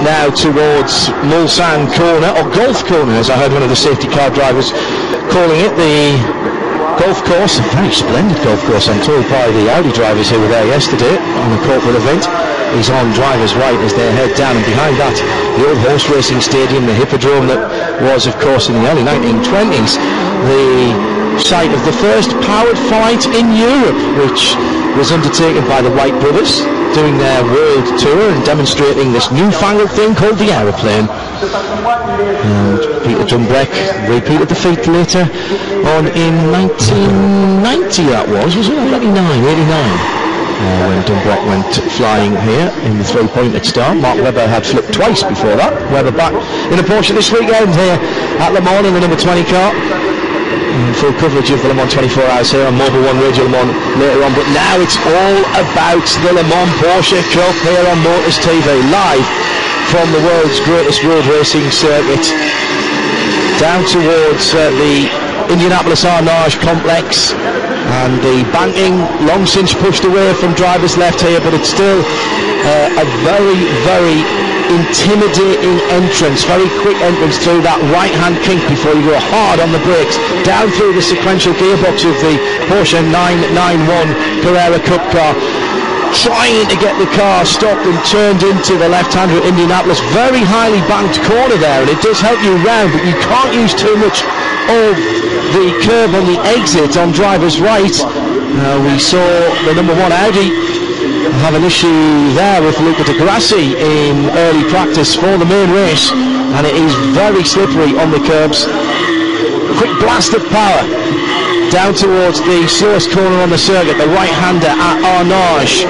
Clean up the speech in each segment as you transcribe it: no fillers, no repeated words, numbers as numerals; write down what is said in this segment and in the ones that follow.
now towards Mulsanne corner, or golf corner as I heard one of the safety car drivers calling it. The golf course, a very splendid golf course I'm told by the Audi drivers who were there yesterday on a corporate event, is on drivers' right as they head down, and behind that the old horse racing stadium, the hippodrome that was of course in the early 1920s the site of the first powered fight in Europe, which was undertaken by the White brothers doing their world tour and demonstrating this newfangled thing called the aeroplane. And Peter Dumbreck repeated the feat later on in 1990, that was it 89? When Dumbreck went flying here in the three-point at start. Mark Webber had flipped twice before that. Webber back in a Porsche this weekend here at Le Mans in the number 20 car. Full coverage of the Le Mans 24 hours here on Mobile One Radio Le Mans later on, but now it's all about the Le Mans Porsche Cup here on Motors TV, live from the world's greatest road racing circuit down towards the Indianapolis Arnage complex, and the banking long since pushed away from drivers left here, but it's still a very, very intimidating entrance, very quick entrance through that right hand kink before you go hard on the brakes, down through the sequential gearbox of the Porsche 991 Carrera Cup car, trying to get the car stopped and turned into the left-hander at Indianapolis. Very highly banked corner there, and it does help you round, but you can't use too much of the curve on the exit on driver's right. We saw the number 1 Audi have an issue there with Luca Di Grassi in early practice for the main race, and it is very slippery on the curbs. Quick blast of power down towards the slowest corner on the circuit, the right-hander at Arnage,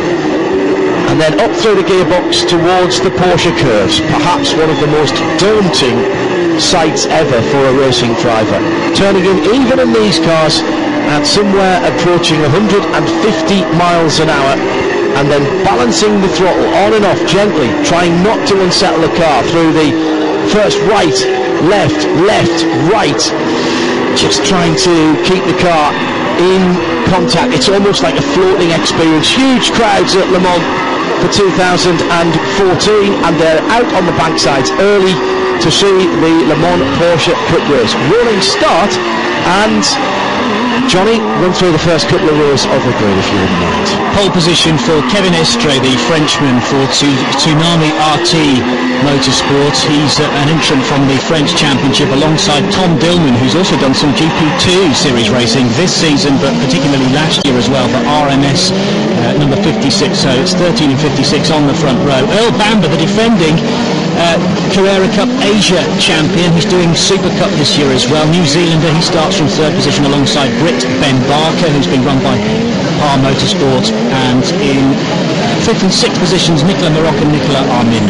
and then up through the gearbox towards the Porsche curves, perhaps one of the most daunting sights ever for a racing driver. Turning in, even in these cars, at somewhere approaching 150 miles an hour, and then balancing the throttle on and off gently, trying not to unsettle the car through the first right, left, right, just trying to keep the car in contact. It's almost like a floating experience. Huge crowds at Le Mans for 2014, and they're out on the banksides early to see the Le Mans Porsche Cup race. Rolling start, and Johnny, run through the first couple of rows of the grid if you wouldn't mind. Pole position for Kevin Estre, the Frenchman for Tsunami RT Motorsport. He's an entrant from the French Championship alongside Tom Dillman, who's also done some GP2 series racing this season, but particularly last year as well for RMS number 56. So it's 13 and 56 on the front row. Earl Bamber, the defending Carrera Cup Asia champion. He's doing Super Cup this year as well. New Zealander. He starts from third position alongside Brit Ben Barker, who's been run by Par Motorsport, and in fifth and sixth positions Nicola Morocco and Nicola Armin.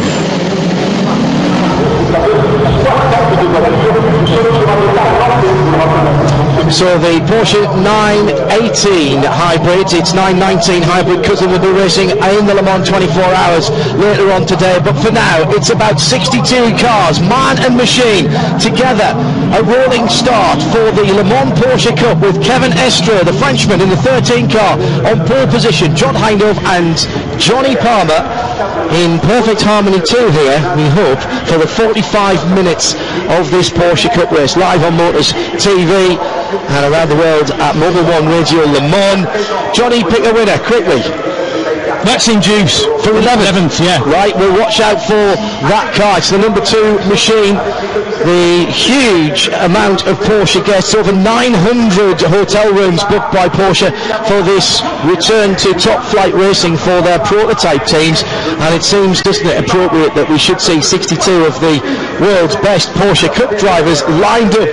So the Porsche 918 hybrid, it's 919 hybrid cousin will be racing in the Le Mans 24 hours later on today, but for now it's about 62 cars, man and machine, together. A rolling start for the Le Mans Porsche Cup with Kevin Estre, the Frenchman, in the 13 car on pole position, John Hindhaugh and Johnny Palmer in perfect harmony too here, we hope, for the 45 minutes of this Porsche Cup race, live on Motors TV and around the world at Mobile One Radio Le Mans. Johnny, pick a winner quickly. Maxime Juice for 11th, yeah. Right, we'll watch out for that car. It's the number 2 machine. The huge amount of Porsche guests, over 900 hotel rooms booked by Porsche for this return to top flight racing for their prototype teams, and it seems, doesn't it, appropriate that we should see 62 of the world's best Porsche Cup drivers lined up.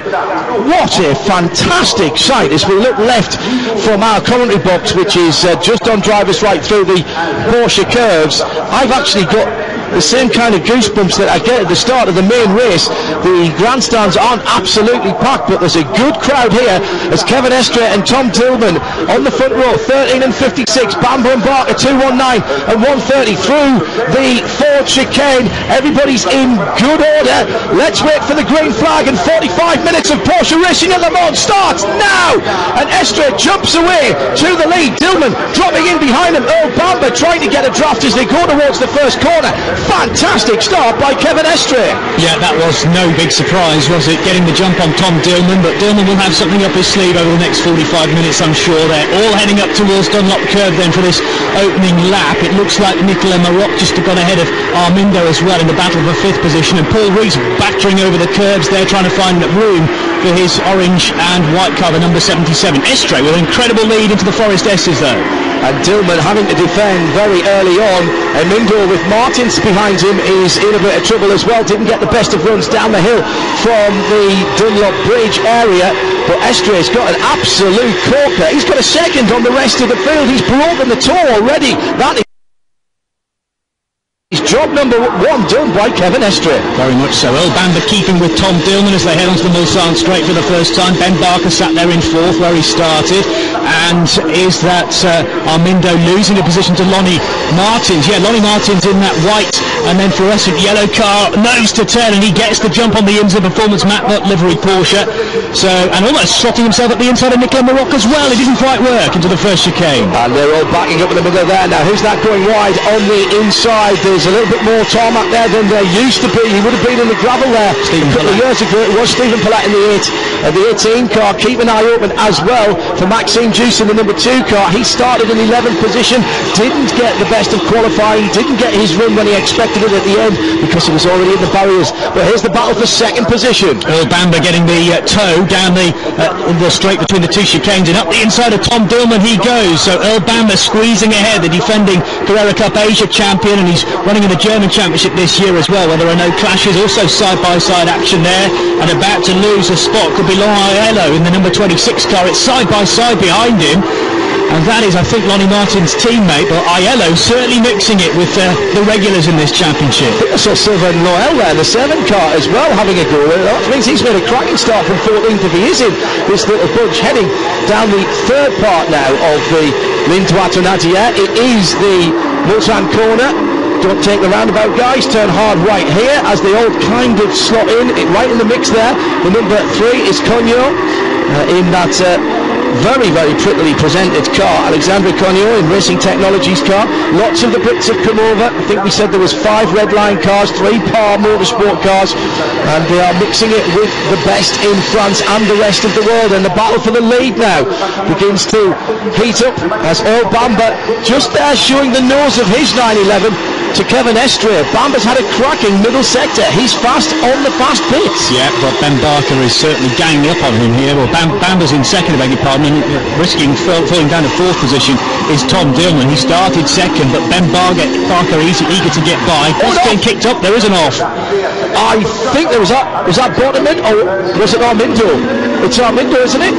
What a fantastic sight as we look left from our commentary box, which is just on driver's right through the Porsche curves. I've actually got the same kind of goosebumps that I get at the start of the main race. The grandstands aren't absolutely packed, but there's a good crowd here as Kevin Estre and Tom Dillman on the front row, 13 and 56, Bamber and Barker 219 and 130 through the Ford chicane. Everybody's in good order. Let's wait for the green flag, and 45 minutes of Porsche racing at Le Mans starts now, and Estre jumps away to the lead. Dillman dropping in behind him. Earl Bamber trying to get a draft as they go towards the first corner. fantastic start by Kevin Estre. Yeah, that was no big surprise, was it? Getting the jump on Tom Dillman, but Dillman will have something up his sleeve over the next 45 minutes, I'm sure. They're all heading up towards Dunlop Curve then for this opening lap. It looks like Nicolas Maroc just got ahead of Armindo as well in the battle for 5th position, and Paul Rees battering over the curbs there, trying to find room for his orange and white car, the number 77. Estre with an incredible lead into the Forest S's though. And Dillman having to defend very early on. Armindo with Martins behind him is in a bit of trouble as well. Didn't get the best of runs down the hill from the Dunlop Bridge area, but Estre's got an absolute corker. He's got a second on the rest of the field. He's broken the toe already. That is job number 1 done by Kevin Estre. Very much so. Earl Bamber keeping with Tom Dillman as they head onto the Mulsanne straight for the first time. Ben Barker sat there in 4th where he started. And is that Armindo losing a position to Lonnie Martins? Yeah, Lonnie Martins in that white and then fluorescent yellow car, nose to tail, and he gets the jump on the IMSA Performance Matnut livery Porsche. So, and almost slotting himself at the inside of Nicolas Maroc as well. It didn't quite work into the first chicane. And they're all backing up in the middle there. Now, who's that going wide on the inside? There's a little bit more tarmac there than there used to be. He would have been in the gravel there a couple of years ago. It was Stephen Palat in the 18 car. Keep an eye open as well for Maxime Juice in the number 2 car. He started in 11th position, didn't get the best of qualifying, didn't get his run when he expected it at the end because he was already in the barriers. But here's the battle for 2nd position. Earl Bamber getting the toe down the straight between the 2 chicanes, and up the inside of Tom Dillman he goes. So Earl Bamber squeezing ahead, the defending Carrera Cup Asia champion, and he's running in the German Championship this year as well, where there are no clashes. Also side-by-side action there, and about to lose a spot could be Laurent Aiello in the number 26 car. It's side-by-side behind him, and that is, I think, Lonnie Martin's teammate, but Aiello certainly mixing it with the regulars in this championship. I saw Sylvain Noël there in the 7 car as well, having a go. That means he's made a cracking start from 14th if he is in this little bunch, heading down the 3rd part now of the Ligne Droite Nadia. It is the Mulsanne corner. Don't take the roundabout, guys. Turn hard right here as they all kind of slot in, right in the mix there. The number 3 is Cognot in that very, very prettily presented car. Alexandre Cognot in Racing Technologies car. Lots of the Brits have come over. I think we said there was 5 red line cars, 3 Par Motorsport cars, and they are mixing it with the best in France and the rest of the world. And the battle for the lead now begins to heat up as Earl Bamber just there showing the nose of his 911 to Kevin Estre. Bamber's had a cracking middle sector. He's fast on the fast pits. Yeah, but Ben Barker is certainly ganging up on him here. Well, Bamber's in 2nd, I beg your pardon, and risking falling down to 4th position is Tom Dillman. He started 2nd, but Ben Barker eager to get by. What's being kicked up? There is an off. I think there was that Bottomman, or was it Armindo? It's Armindo, isn't it?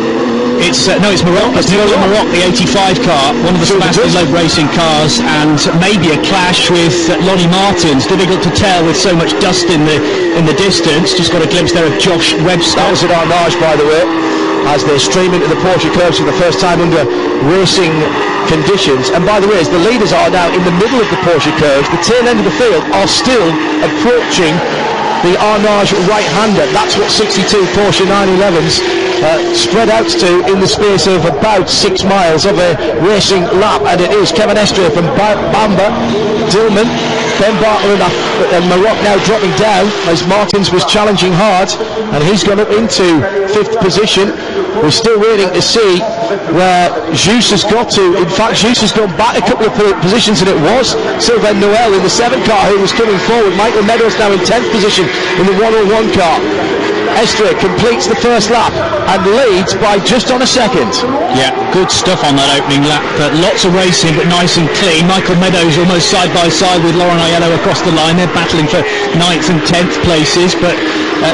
It's Maroc. It's Nicolas Maroc, the 85 car, one of the Sebastian Loeb racing cars, and maybe a clash with Lonnie Martins. Difficult to tell with so much dust in the distance. Just got a glimpse there of Josh Webster. That was at Arnage, by the way, as they stream into the Porsche curves for the first time under racing conditions. And by the way, as the leaders are now in the middle of the Porsche curves, the tail end of the field are still approaching the Arnage right-hander. That's what 62 Porsche 911s spread out to in the space of about 6 miles of a racing lap. And it is Kevin Estre from Bamber, Dillman, Ben Barker and Maroc now dropping down as Martins was challenging hard, and he's gone up into 5th position. We're still waiting to see where Juice has got to. In fact, Juice has gone back a couple of positions, and it was Sylvain Noël in the 7 car who was coming forward. Michael Meadows now in 10th position in the 101 car. Estre completes the first lap and leads by just on a second. Yeah, good stuff on that opening lap. Lots of racing, but nice and clean. Michael Meadows almost side by side with Laurent Aiello across the line. They're battling for 9th and 10th places, but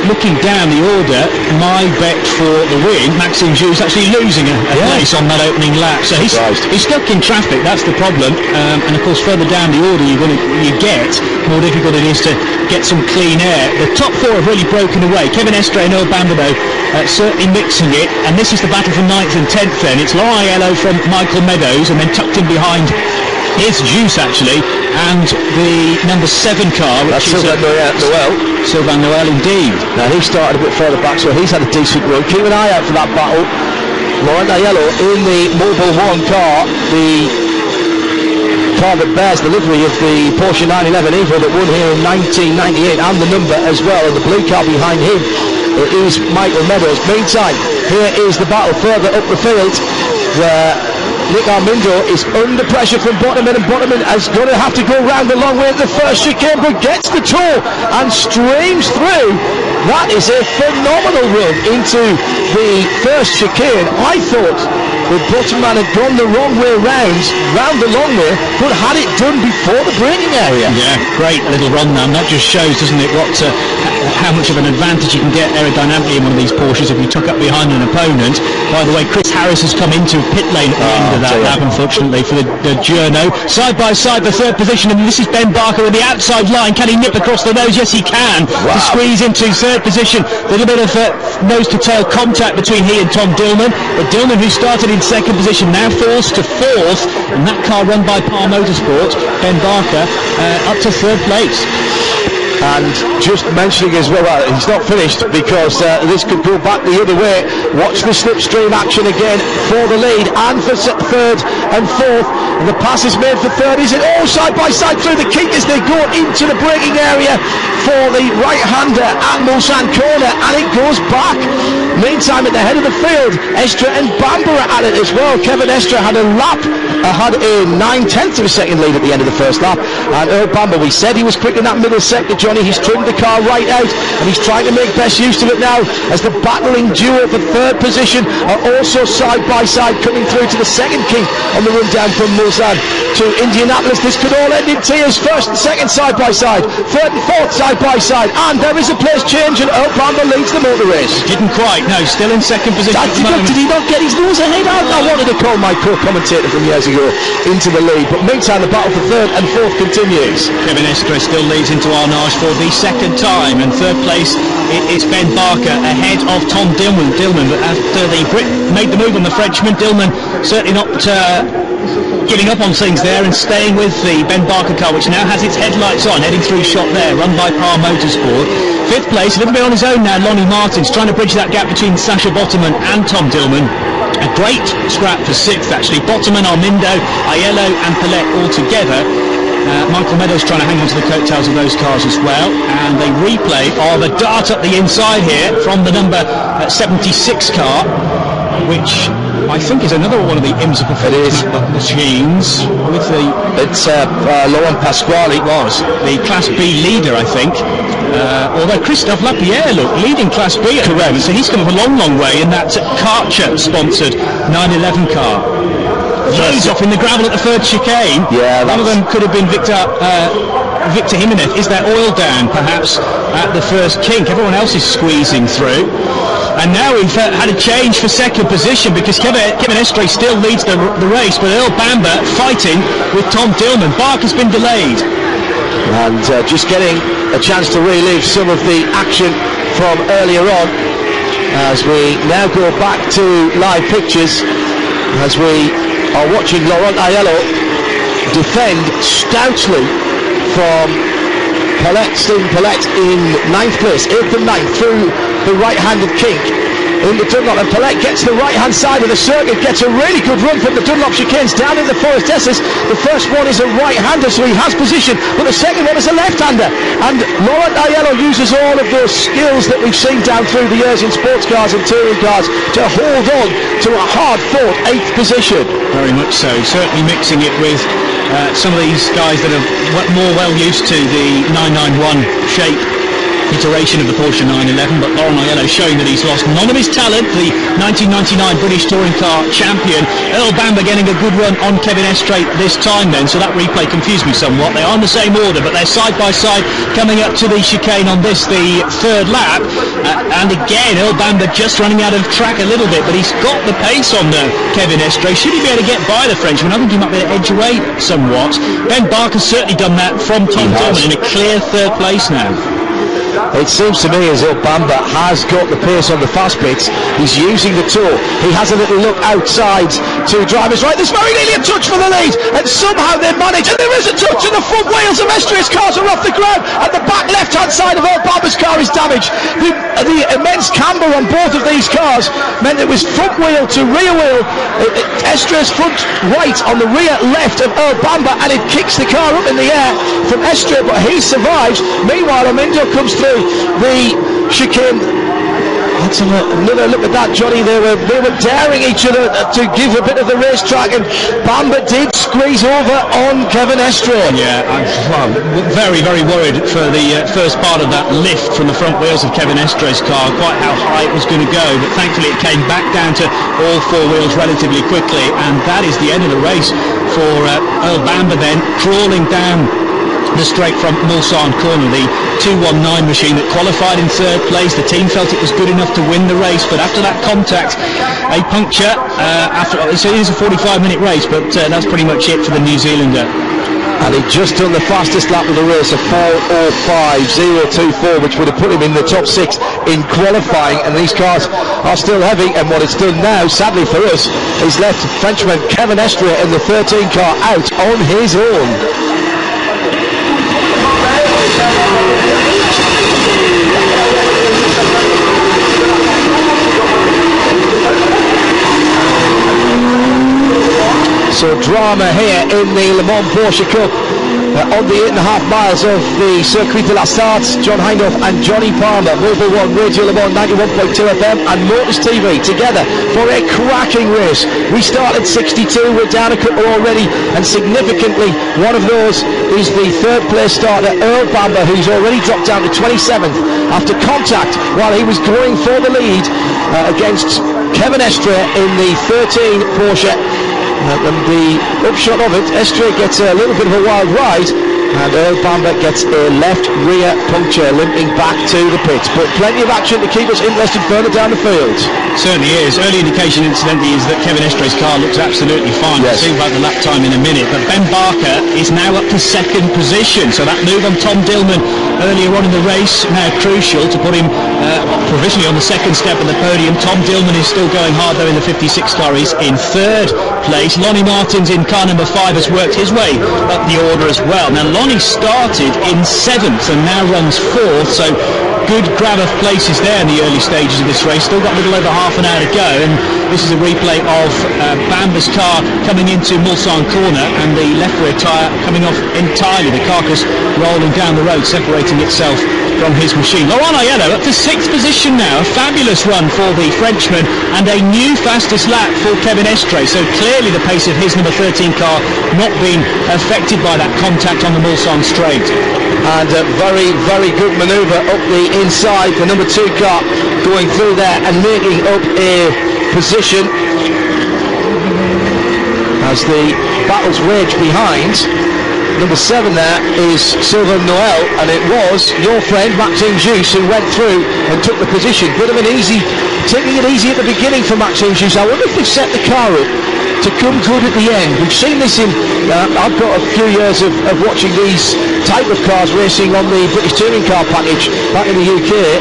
looking down the order, my bet for the win, Maxime Juice actually losing a place on that opening lap. So he's stuck in traffic, that's the problem. And of course, further down the order you get, more difficult it is to get some clean air. The top 4 have really broken away. Kevin Estre and Earl Bamber, though, certainly mixing it. And this is the battle for 9th and 10th then. It's Laurent Aiello from Michael Meadows, and then tucked in behind is Juice actually, and the number 7 car, which is Sylvain Noël indeed. Now he started a bit further back, so he's had a decent run. Keep an eye out for that battle. Laurent Aiello in the Mobile 1 car, the car that bears the livery of the Porsche 911 Evo that won here in 1998, and the number as well, and the blue car behind him is Michael Meadows. Meantime, here is the battle further up the field, where Nick Armindo is under pressure from Bottomman, and Bottomman is going to have to go round the long way at the first chicane, but gets the tow and streams through. That is a phenomenal run into the first chicane. I thought that Bottomman had gone the wrong way round the long way, but had it done before the braking area. Yeah, great little run now. And that just shows, doesn't it, how much of an advantage you can get aerodynamically in one of these Porsches if you tuck up behind an opponent. By the way, Chris Harris has come into pit lane at the end of that lap, unfortunately, for the Journo. Side by side, the third position, and this is Ben Barker with the outside line. Can he nip across the nose? Yes, he can. Wow. To squeeze into third position. A little bit of nose-to-tail contact between he and Tom Dillman. But Dillman, who started in second position, now falls to fourth. And that car run by Par Motorsport, Ben Barker, up to third place. And just mentioning as well, he's not finished, because this could go back the other way. Watch the slipstream action again for the lead and for third and fourth. And the pass is made for third. Is it all side by side through the kink as they go into the braking area for the right-hander at Mulsanne corner, and it goes back. Meantime, at the head of the field, Estre and Bamber are at it as well. Kevin Estre had a 9/10 of a second lead at the end of the first lap, and Earl Bamber, we said he was quick in that middle sector, Johnny. He's trimmed the car right out, and he's trying to make best use of it now, as the battling duo for third position are also side by side, coming through to the second kink on the run down from Mulsanne to Indianapolis. This could all end in tears. First and second side by side, third and fourth side by side, and there is a place change, and Earl Bamber leads the motor race. Didn't quite, no, still in second position. Did he not get his nose ahead? I wanted to call my co-commentator from years ago into the lead, but meantime the battle for third and fourth continues. Kevin Estre still leads into Arnage for the second time, and third place it's Ben Barker ahead of Tom Dillman. But after the Brit made the move on the Frenchman, Dillman certainly not giving up on things there and staying with the Ben Barker car, which now has its headlights on, heading through shot there, run by Par Motorsport. Fifth place, a little bit on his own now, Lonnie Martins, trying to bridge that gap between Sacha Bottomman and Tom Dillman. A great scrap for sixth, actually. Bottomman, Armindo, Aiello and Paulette all together. Michael Meadows trying to hang on to the coattails of those cars as well, and they replay the dart up the inside here from the number 76 car, which I think is another one of the IMSA performance machines. It's Laurent Pasquale. Was the Class B leader, I think. Although Christophe Lapierre, look, leading Class B at the moment, so he's come up a long way in that Karcher-sponsored 911 car. Loads off in the gravel at the third chicane. Yeah, one of them could have been Victor Jimenez. Is there oil down, perhaps, at the first kink? Everyone else is squeezing through. And now we've had a change for second position, because Kevin Estre still leads the race, but Earl Bamber fighting with Tom Dillman. Barker's been delayed. And just getting a chance to relive some of the action from earlier on, as we now go back to live pictures, as we are watching Laurent Aiello defend stoutly from Stephen Paulette in 9th place, 8th and 9th through the right-handed kink in the Dunlop, and Paulette gets the right-hand side of the circuit, gets a really good run from the Dunlop chicanes down in the Forest Esses. The first one is a right-hander, so he has position, but the second one is a left-hander, and Laurent Aiello uses all of those skills that we've seen down through the years in sports cars and touring cars to hold on to a hard-fought 8th position. Very much so, certainly mixing it with some of these guys that are more well used to the 991 shape iteration of the Porsche 911, but Laurent Aiello showing that he's lost none of his talent. The 1999 British touring car champion, Earl Bamber, getting a good run on Kevin Estre this time then, so that replay confused me somewhat. They are in the same order, but they're side by side coming up to the chicane on this, the third lap, and again Earl Bamber just running out of track a little bit, but he's got the pace on Kevin Estre. Should he be able to get by the Frenchman? I think he might be able to edge away somewhat. Ben Barker's certainly done that from Tom Dillman in a clear third place now. It seems to me as though Bamba has got the pace on the fast bits. He's using the toe. He has a little look outside to drivers right. There's very nearly a touch for the lead, and somehow they manage, and there is a touch, and the front wheels of Estria's cars are off the ground, and the back left-hand side of Earl Bamba's car is damaged. The immense camber on both of these cars meant it was front wheel to rear wheel. Estria's front right on the rear left of Earl Bamba, and it kicks the car up in the air from Estria, but he survives. Meanwhile, Amindo comes through the chicane. Let's have another look at that, Johnny. They were daring each other to give a bit of the racetrack, and Bamba did squeeze over on Kevin Estria. Yeah, I'm very, very worried for the first part of that lift from the front wheels of Kevin Estria's car, quite how high it was going to go, but thankfully it came back down to all four wheels relatively quickly, and that is the end of the race for Earl Bamba then, crawling down the straight from Mulsanne corner, the 219 machine that qualified in third place. The team felt it was good enough to win the race, but after that contact, a puncture, so it is a 45-minute race, but that's pretty much it for the New Zealander. And he just done the fastest lap of the race, a 4:05.024, which would have put him in the top 6 in qualifying, and these cars are still heavy, and what it's done now, sadly for us, is left Frenchman Kevin Estria in the 13 car out on his own. So drama here in the Le Mans Porsche Cup on the 8.5 miles of the Circuit de la Sarthe. John Hindhaugh and Johnny Palmer, Mobile One, Radio Le Mans 91.2 FM and Motors TV together for a cracking race. We started 62, we're down a couple already, and significantly one of those is the third place starter Earl Bamba, who's already dropped down to 27th after contact while he was going for the lead against Kevin Estria in the 13 Porsche. And the upshot of it, Estria gets a little bit of a wild ride, and Earl Bamba gets a left rear puncture, limping back to the pits. But plenty of action to keep us interested further down the field. Certainly is. Early indication, incidentally, is that Kevin Estria's car looks absolutely fine. Yes. We'll see about the lap time in a minute. But Ben Barker is now up to second position. So that move on Tom Dillman earlier on in the race, now crucial to put him provisionally on the second step of the podium. Tom Dillman is still going hard, though, in the 56 car. He's in third place. Lonnie Martins in car number 5 has worked his way up the order as well. Now, Lonnie started in 7th and now runs 4th. So good grab of places there in the early stages of this race. Still got a little over half an hour to go, and this is a replay of Bamba's car coming into Mulsanne corner and the left rear tyre coming off entirely, the carcass rolling down the road, separating itself from his machine. Laurent Aiello up to 6th position now, a fabulous run for the Frenchman and a new fastest lap for Kevin Estria, so clearly the pace of his number 13 car not being affected by that contact on the Mulsanne straight. And a very, very good manoeuvre up the inside, the number 2 car going through there and making up a position as the battles rage behind. Number 7 there is Sylvain Noël, and it was your friend Maxime Jousse who went through and took the position. Bit of an easy, taking it easy at the beginning for Maxime Jousse. I wonder if they've set the car up to come good at the end. We've seen this in, I've got a few years of watching these type of cars racing on the British Touring Car package back in the UK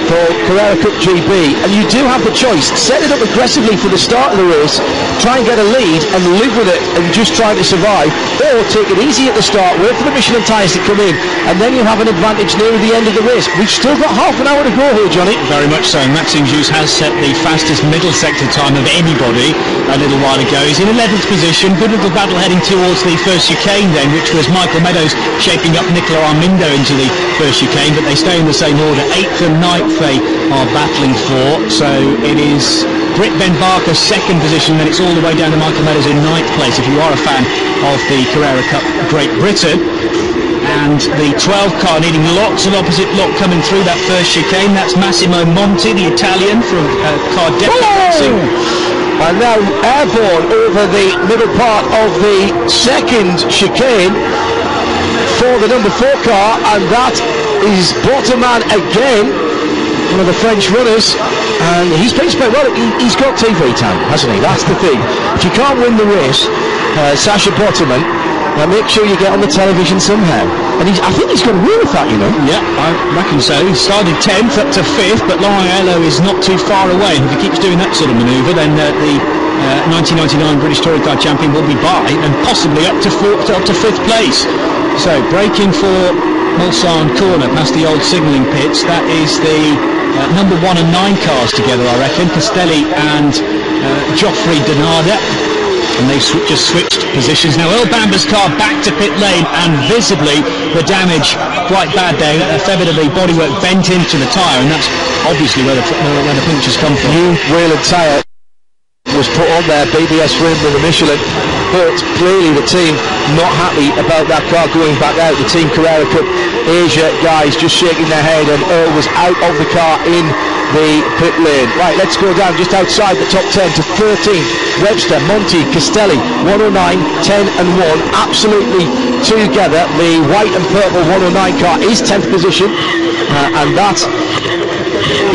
for Carrera Cup GB, and you do have the choice: set it up aggressively for the start of the race, try and get a lead and live with it and just try to survive, or take it easy at the start, wait for the Michelin tyres to come in, and then you have an advantage near the end of the race. We've still got half an hour to go here, Johnny. Very much so. Maxime Jousse has set the fastest middle sector time of anybody a little while ago. He's in 11th position, good little battle heading towards the first chicane then, which was Michael Meadows shaping up Nicola Armindo into the first chicane, but they stay in the same order. 8th and 9th they are battling for, so it is Ben Barker's second position, then it's all the way down to Michael Meadows in 9th place, if you are a fan of the Carrera Cup Great Britain. And the 12 car needing lots of opposite lock coming through that first chicane. That's Massimo Monti, the Italian from Cardetti Racing. And now airborne over the middle part of the second chicane for the number 4 car, and that is Botterman again, one of the French runners, and he's been spent well. He's got TV time, hasn't he? That's the thing. If you can't win the race, Sacha Botterman, now make sure you get on the television somehow. And I think he's got away with that, you know. Yeah, I reckon so. He started 10th up to 5th, but Laurent Aiello is not too far away. And if he keeps doing that sort of manoeuvre, then the 1999 British Touring Car Champion will be by and possibly up to 5th place. So breaking for Mulsanne corner past the old signalling pits. That is the number 1 and 9 cars together, I reckon. Castelli and Geoffrey Denarda. And they just switched positions. Now Earl Bamber's car back to pit lane, and visibly the damage quite bad there. A fair bit of the bodywork bent into the tyre, and that's obviously where the punctures come from. New wheel and tyre was put on there, BBS rim with the Michelin, but clearly the team not happy about that car going back out. The Team Carrera Cup Asia guys just shaking their head, and Earl was out of the car in the pit lane. Right, let's go down just outside the top 10 to 13th. Webster, Monty, Castelli, 109, 10 and 1, absolutely together. The white and purple 109 car is 10th position, and that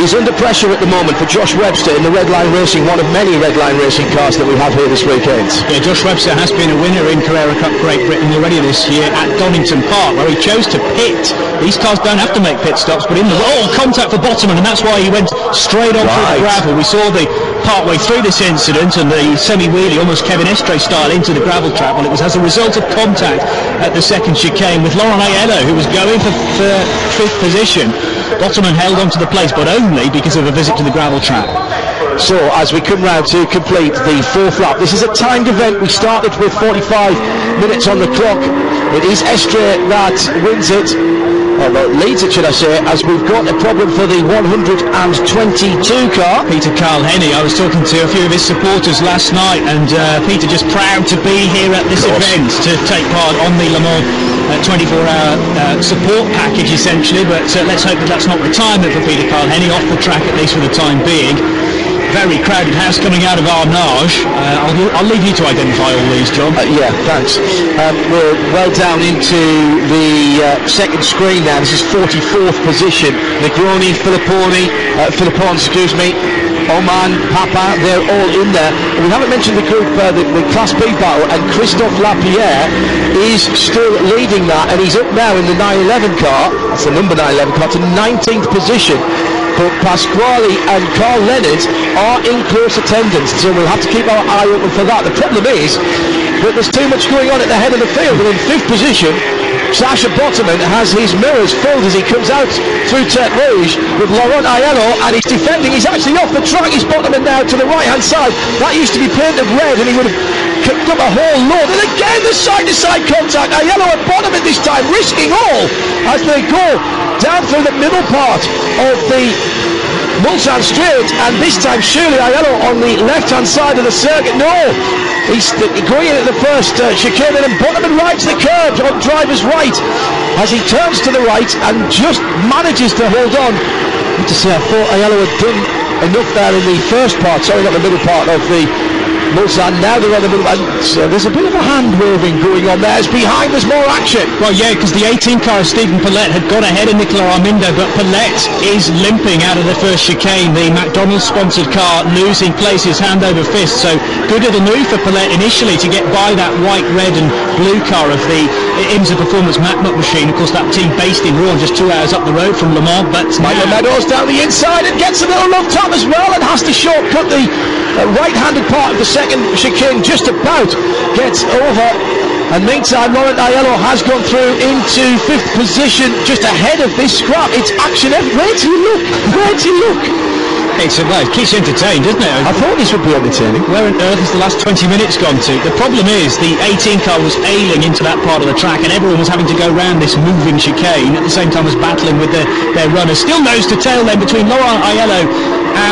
is under pressure at the moment for Josh Webster in the Red Line Racing, one of many Red Line Racing cars that we have here this weekend. Yeah, Josh Webster has been a winner in Carrera Cup Great Britain already this year at Donington Park, where he chose to pit. These cars don't have to make pit stops, but in the contact for Bottomman, and that's why he went straight on through the gravel. We saw the partway through this incident and the semi-wheelie, almost Kevin Estre style, into the gravel trap. Well, it was as a result of contact at the second chicane with Laurent Aiello, who was going for 5th position. Bottomman held on to the place, but only because of a visit to the gravel trap. So as we come round to complete the 4th lap, this is a timed event. We started with 45 minutes on the clock. It is Estre that wins it, or leads it, should I say, as we've got a problem for the 122 car. Peter Carl Henny, I was talking to a few of his supporters last night, and Peter just proud to be here at this event to take part on the Le Mans 24-hour support package, essentially. But let's hope that that's not retirement for Peter Carl Henny, off the track at least for the time being. Very crowded house coming out of Arnage. I'll leave you to identify all these, John. Yeah, thanks. We're well down into the second screen now. This is 44th position. Negroni, Filippone, Oman, Papa, they're all in there. And we haven't mentioned the group, the Class B battle, and Christophe Lapierre is still leading that, and he's up now in the 911 car, that's the number 911 car, to 19th position. But Pasquale and Carl Leonard are in close attendance, so we'll have to keep our eye open for that. The problem is that there's too much going on at the head of the field, and in 5th position Sacha Bottomman has his mirrors filled as he comes out through Tête Rouge with Laurent Aiello, and he's defending. He's actually off the track. He's Bottomman now to the right hand side. That used to be painted red, and he would have kicked up a whole load. And again the side to side contact. Aiello and Bottomman this time risking all as they go down through the middle part of the Mulsanne straight, and this time surely Aiello on the left hand side of the circuit. No, he's going in at the first chicane, and Bottomman rides the curb on driver's right as he turns to the right and just manages to hold on. I have to say, I thought Aiello had done enough there in the first part, sorry, not the middle part of the Mulsanne. Now they're on the middle, and there's a bit of a hand waving going on there as behind there's more action. Well, yeah, because the 18 car of Stephen Paulette had got ahead of Nicolas Armindo, but Paulette is limping out of the first chicane. The McDonald's sponsored car losing places hand over fist, so good little move for Paulette initially to get by that white, red and blue car of the IMSA Performance Macmuck machine. Of course, that team based in Rouen, just 2 hours up the road from Le Mans. But Michael Meadows down the inside and gets a little love tap as well, and has to shortcut the right-handed part of the second chicane, just about gets over. And meantime, Laurent Aiello has gone through into 5th position, just ahead of this scrap. It's action everywhere. Where do you look? Where do you look? It keeps you entertained, doesn't it? I thought this would be entertaining. Where on earth has the last 20 minutes gone to? The problem is the 18 car was ailing into that part of the track, and everyone was having to go round this moving chicane at the same time as battling with their runners. Still nose to tail then between Laurent Aiello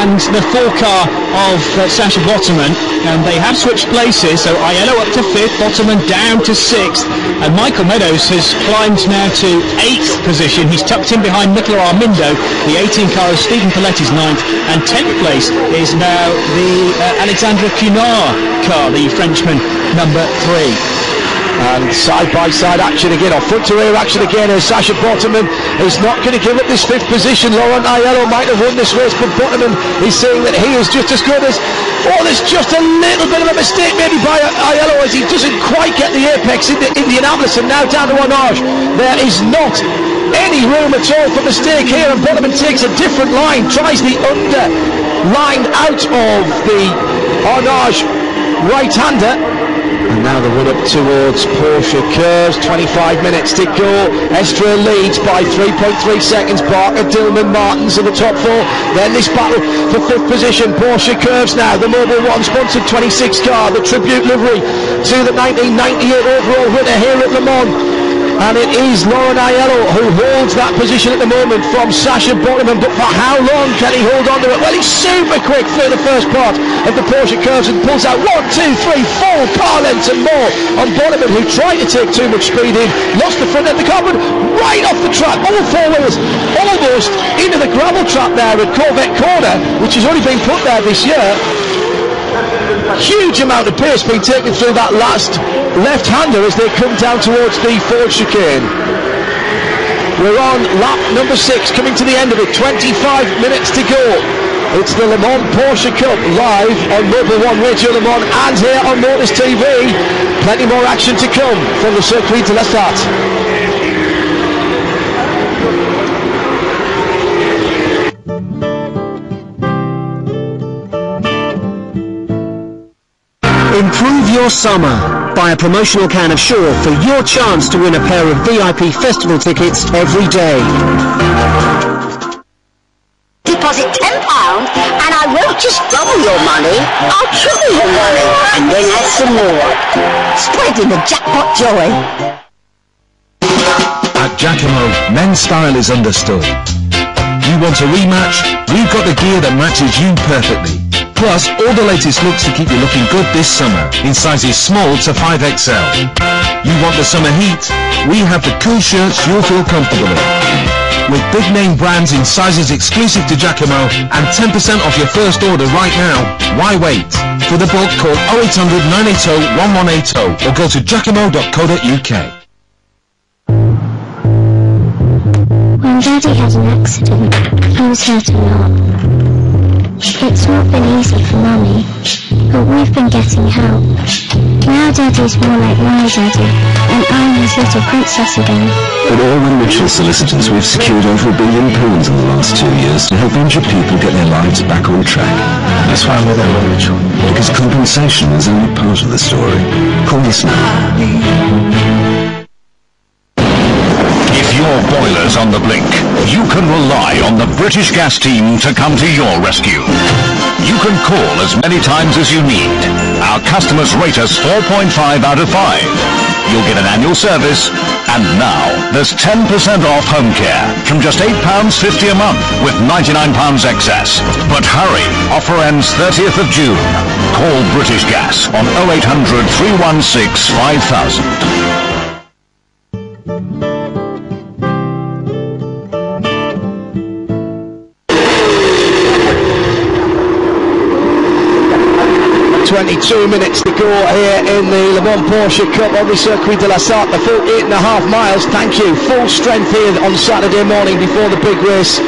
and the 4 car of Sacha Bottomman, and they have switched places, so Aiello up to 5th, Bottomman down to 6th, and Michael Meadows has climbed now to 8th position. He's tucked in behind Nicolas Armindo. The 18 car of Stephen Paulette is 9th, and 10th place is now the Alexandre Cunard car, the Frenchman, number 3. And side-by-side action again, or front-to-rear action again, as Sasha Bottoman is not going to give up this 5th position. Laurent Aiello might have won this race, but Bottoman is saying that he is just as good as... Oh, there's just a little bit of a mistake maybe by Aiello as he doesn't quite get the apex in the Indianapolis, and now down to Arnage. There is not any room at all for mistake here, and Bottoman takes a different line, tries the under line out of the Arnage right-hander. And now the run up towards Porsche curves, 25 minutes to go. Estra leads by 3.3 seconds. Barker, Dillman, Martins are the top 4. Then this battle for 5th position. Porsche curves now, the Mobil 1 sponsored 26 car, the tribute livery to the 1998 overall winner here at Le Mans. And it is Laurent Aiello who holds that position at the moment from Sasha Bottoman, but for how long can he hold on to it? Well, he's super quick through the first part of the Porsche curves and pulls out 1, 2, 3, 4 car lengths and more on Bottoman, who tried to take too much speed in, lost the front end of the car, but right off the track, all 4 wheels, almost into the gravel trap there at Corvette Corner, which has only been put there this year. Huge amount of pace being taken through that last left-hander as they come down towards the Ford chicane. We're on lap number 6, coming to the end of it, 25 minutes to go. It's the Le Mans Porsche Cup live on Mobil 1 Radio Le Mans and here on Motors TV. Plenty more action to come from the Circuit de la Sarthe. Improve your summer. Buy a promotional can of Sure for your chance to win a pair of VIP festival tickets every day. Deposit £10 and I won't just double your money, I'll triple your money and then add some more. Spreading the jackpot joy. At Giacomo, men's style is understood. You want a rematch? We've got the gear that matches you perfectly. Plus, all the latest looks to keep you looking good this summer, in sizes small to 5XL. You want the summer heat? We have the cool shirts you'll feel comfortable in. With big name brands in sizes exclusive to Giacomo and 10% off your first order right now, why wait? For the book, call 0800 980 1180 or go to giacomo.co.uk. When Daddy had an accident, I was hurt a lot. It's not been easy for Mummy, but we've been getting help. Now Daddy's more like my daddy, and I'm his little princess again. At Orwin Mitchell Solicitors, we've secured over £1 billion in the last 2 years to help injured people get their lives back on track. That's why I'm with Orwin Mitchell. Because compensation is only part of the story. Call us now. If your boiler's on the blink, you can rely on the British Gas team to come to your rescue. You can call as many times as you need. Our customers rate us 4.5 out of 5. You'll get an annual service, and now there's 10% off home care from just £8.50 a month with £99 excess. But hurry, offer ends 30th of June. Call British Gas on 0800 316 5000. 22 minutes to go here in the Le Mans Porsche Cup on the Circuit de la Sarthe, the full 8.5 miles. Thank you. Full strength here on Saturday morning before the big race.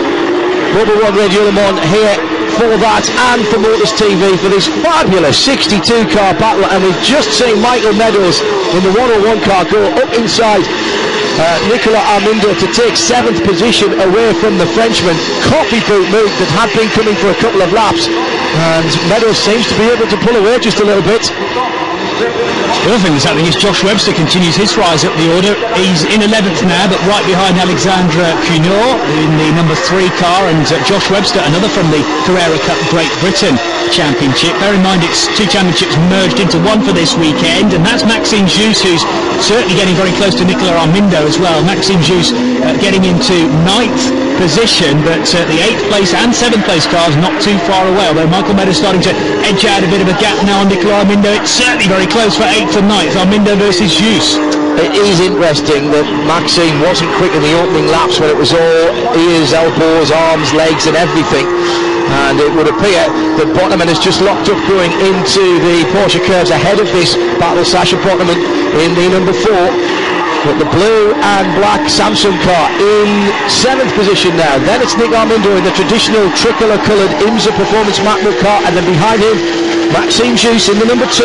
Mobil 1 Radio Le Mans here for that and for Motors TV for this fabulous 62 car battle, and we've just seen Michael Meadows in the 101 car go up inside Nicolas Armindo to take 7th position away from the Frenchman. Coffee boot move that had been coming for a couple of laps, and Meadows seems to be able to pull away just a little bit. The other thing that's happening is Josh Webster continues his rise up the order. He's in 11th now, but right behind Alexandre Cunor in the number 3 car, and Josh Webster, another from the Carrera Cup Great Britain Championship. Bear in mind it's 2 championships merged into one for this weekend, and that's Maxime Jousse, who's certainly getting very close to Nicolas Armindo as well. Maxime Jousse getting into 9th position, but the 8th place and 7th place cars not too far away, although Michael Meadows starting to edge out a bit of a gap now on Nicolas Armindo. It's certainly very close for 8th and 9th, Armindo versus Jousse. It is interesting that Maxime wasn't quick in the opening laps when it was all ears, elbows, arms, legs and everything. and it would appear that Bottoman has just locked up going into the Porsche curves ahead of this battle. Sasha Bottoman in the number 4, but the blue and black Samsung car in 7th position now. Then it's Nick Armindo in the traditional tricolour coloured IMSA Performance MacBook car, and then behind him Maxime Jus in the number 2,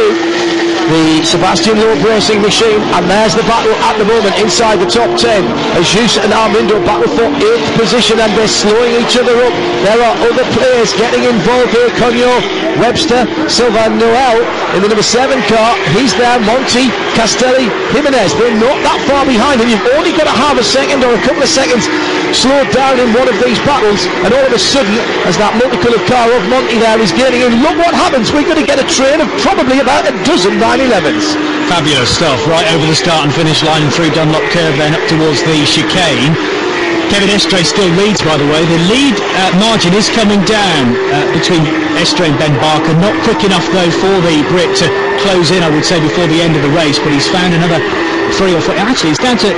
the Sebastian Loeb racing machine. And there's the battle at the moment inside the top 10 as Jus and Armindo battle for 8th position, and they're slowing each other up. There are other players getting involved here. Cognac, Webster, Sylvain Noel in the number 7 car. He's there. Monti, Castelli, Jimenez. They're not that far behind him. You've only got to have a second or a couple of seconds slowed down in one of these battles, and all of a sudden, as that multicoloured car of Monti there is gaining, and look what happens. We're going to get a train of probably about a dozen 911s. Fabulous stuff, right over the start and finish line and through Dunlop Curve, then up towards the chicane. Kevin Estre still leads, by the way. The lead margin is coming down between Estre and Ben Barker. Not quick enough, though, for the Brit to close in, I would say, before the end of the race, but he's found another 3 or 4. Actually, it's down to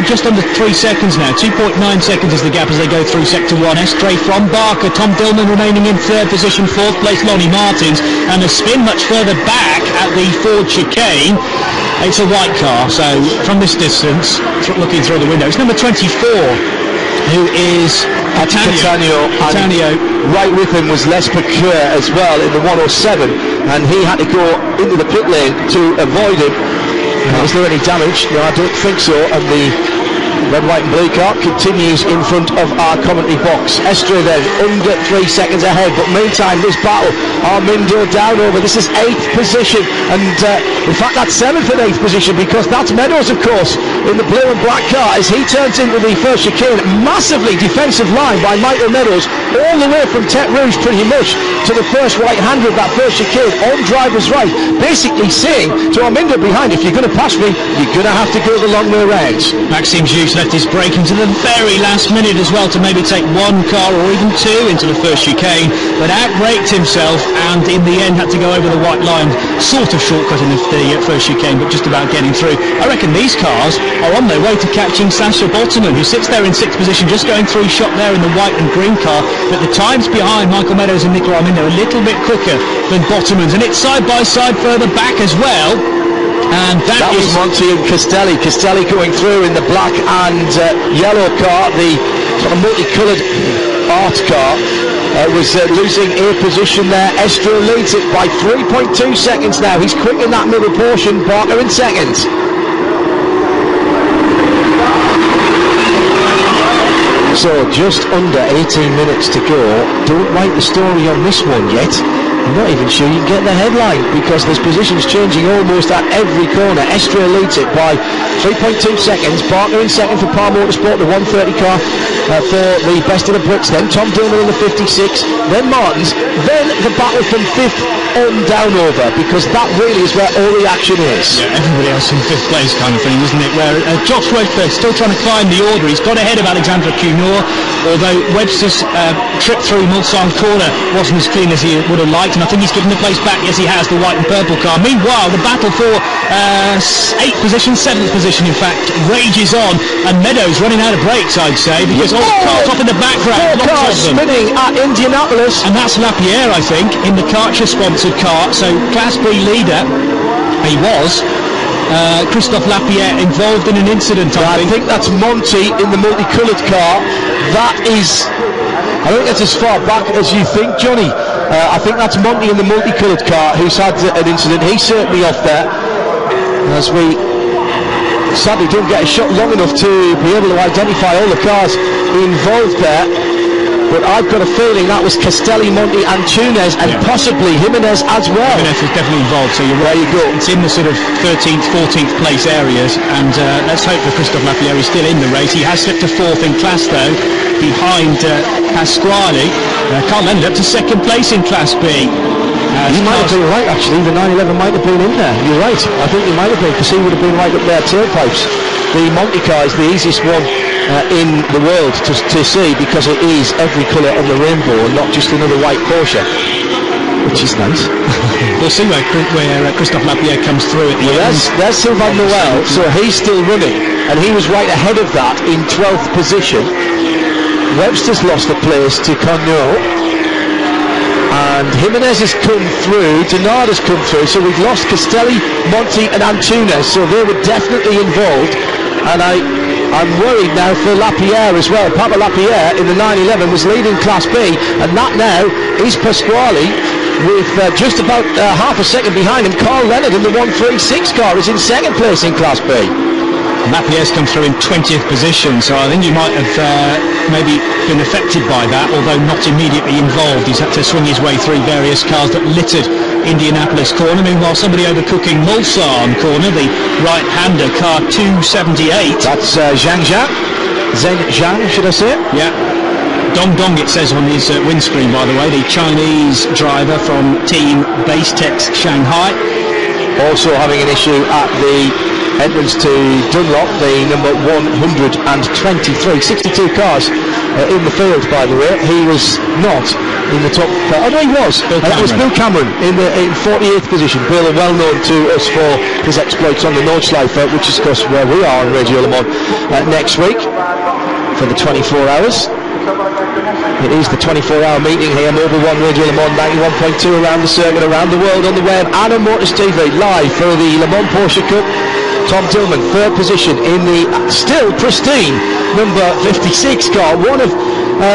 just under 3 seconds now. 2.9 seconds is the gap as they go through sector 1. Estre from Barker. Tom Dillman remaining in 3rd position. 4th place, Lonnie Martins. And a spin much further back at the Ford chicane. It's a white car, so from this distance, looking through the window, it's number 24, who is Cattaneo. Right with him was Les Pecure as well in the 107, and he had to go into the pit lane to avoid him. Is there any damage? No, I don't think so. And the red, white and blue car continues in front of our commentary box. Estre then under 3 seconds ahead, but meantime this battle, Armindo down over. This is 8th position, and in fact that's 7th and 8th position, because that's Meadows, of course, in the blue and black car as he turns into the first chicane. Massively defensive line by Michael Meadows all the way from Tete Rouge pretty much to the first right hander of that first chicane on driver's right, basically saying to Armindo behind, if you're going to pass me, you're going to have to go the long way round. Maxime Jus left his brake into the very last minute as well to maybe take 1 car or even 2 into the first chicane, but out-braked himself and in the end had to go over the white line, sort of shortcutting the first chicane, but just about getting through. I reckon these cars are on their way to catching Sasha Bottoman, who sits there in 6th position, just going through shot there in the white and green car, but the times behind Michael Meadows and Nicola Armindo are a little bit quicker than Bottoman's, and it's side by side further back as well. And that was Monti and Castelli. Castelli going through in the black and yellow car, the sort of multicoloured art car. Was losing a position there. Estre leads it by 3.2 seconds now. He's quick in that middle portion. Barker in second. So just under 18 minutes to go. Don't write the story on this one yet. I'm not even sure you can get the headline, because there's positions changing almost at every corner. Estre leads it by 3.2 seconds. Barker in second for Par Motorsport, the 130 car for the best of the Brits. Then Tom Dillman in the 56, then Martins, then the battle from 5th on down over, because that really is where all the action is. Yeah, everybody else in 5th place kind of thing, isn't it? Where Josh Webster still trying to climb the order. He's got ahead of Alexandre Cunor, although Webster's trip through Mulsanne corner wasn't as clean as he would have liked, and I think he's given the place back. Yes, he has, the white and purple car. Meanwhile, the battle for 8th position, 7th position in fact, rages on, and Meadows running out of brakes, I'd say, because all the cars off in the background, 4 cars spinning at Indianapolis, and that's Lapierre, I think, in the Karcher sponsored car. So Class B leader he was Christophe Lapierre involved in an incident. I think that's Monti in the multicoloured car. That is, I don't think that's as far back as you think, Johnny. I think that's Monti in the multicoloured car who's had an incident. He's certainly off there, as we sadly don't get a shot long enough to be able to identify all the cars involved there. But I've got a feeling that was Castelli, Monti and Túnez, and possibly Jimenez as well. Jimenez was definitely involved, so you're right. There you go. It's in the sort of 13th, 14th place areas, and let's hope that Christophe Lapierre is still in the race. He has slipped to 4th in class, though, behind Pasquale. Carl ended up to 2nd place in Class B. You might have been right, actually. The 911 might have been in there. You're right. I think he might have been, because he would have been right up there, tailpipes. The Monti car is the easiest one in the world to see, because it is every colour on the rainbow and not just another white Porsche, which is nice. We'll see where Christophe Lapierre comes through at the end. There's Sylvain Noel, so he's still running, and he was right ahead of that in 12th position. Webster's lost the place to Cognac. and Jimenez has come through, Denard has come through, so we've lost Castelli, Monti and Antunes, so they were definitely involved, and I'm worried now for Lapierre as well. Papa Lapierre in the 911 was leading Class B, and that now is Pasquale with just about half a second behind him. Carl Leonard in the 136 car is in second place in Class B. Lapierre's come through in 20th position, so I think he might have maybe been affected by that, although not immediately involved. He's had to swing his way through various cars that littered Indianapolis corner. Meanwhile, somebody overcooking Mulsanne corner, the right-hander, car 278. That's Zhang Zhang, should I say? Yeah. Dong Dong, it says on his windscreen, by the way, the Chinese driver from Team Basetex Shanghai. Also having an issue at the entrance to Dunlop, the number 123, 62 cars in the field, by the way. He was not in the top. Oh no, he was. That was Bill Cameron in 48th position. Bill, well known to us for his exploits on the Nordschleife, which is of course where we are on Radio Le Mans next week for the 24 hours. It is the 24-hour meeting here, Mobile One Radio Le Mans 91.2 around the circuit, around the world on the web, and on Motors TV live for the Le Mans Porsche Cup. Tom Tillman, third position in the still pristine number 56 car, one of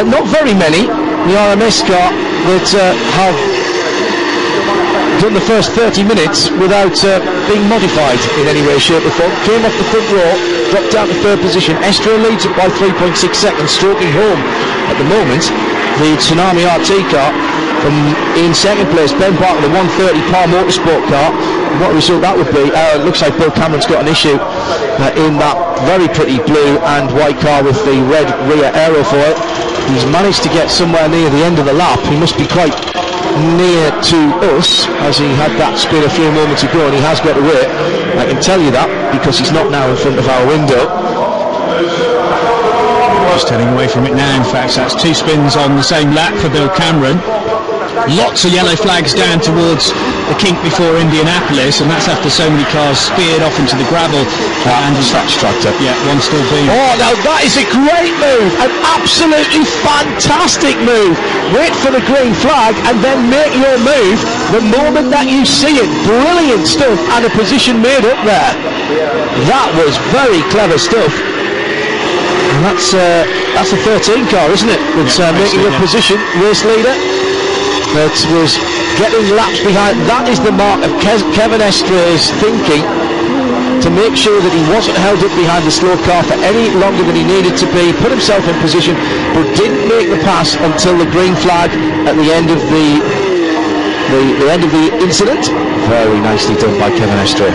not very many, the RMS car, that have done the first 30 minutes without being modified in any way, shape or form. Came off the front row, dropped down to third position. Estro leads it by 3.6 seconds, stroking home at the moment. The Tsunami RT car from in second place, Ben Barker, the 130 Par Motorsport car. What result that would be? Looks like Bill Cameron's got an issue in that very pretty blue and white car with the red rear aerofoil. He's managed to get somewhere near the end of the lap. He must be quite near to us, as he had that spin a few moments ago, and he has got away. I can tell you that because he's not now in front of our window. Just heading away from it now. In fact, that's two spins on the same lap for Bill Cameron. Lots of yellow flags down towards the kink before Indianapolis, and that's after so many cars speared off into the gravel. And Scratch tractor. Yeah, one still being. Oh, now that is a great move, an absolutely fantastic move. Wait for the green flag and then make your move the moment that you see it. Brilliant stuff, and a position made up there. That was very clever stuff. And that's a 13 car, isn't it? It's making a position, race leader. That was getting laps behind. That is the mark of Kevin Estre's thinking, to make sure that he wasn't held up behind the slow car for any longer than he needed to be. Put himself in position, but didn't make the pass until the green flag at the end of the end of the incident. Very nicely done by Kevin Estre.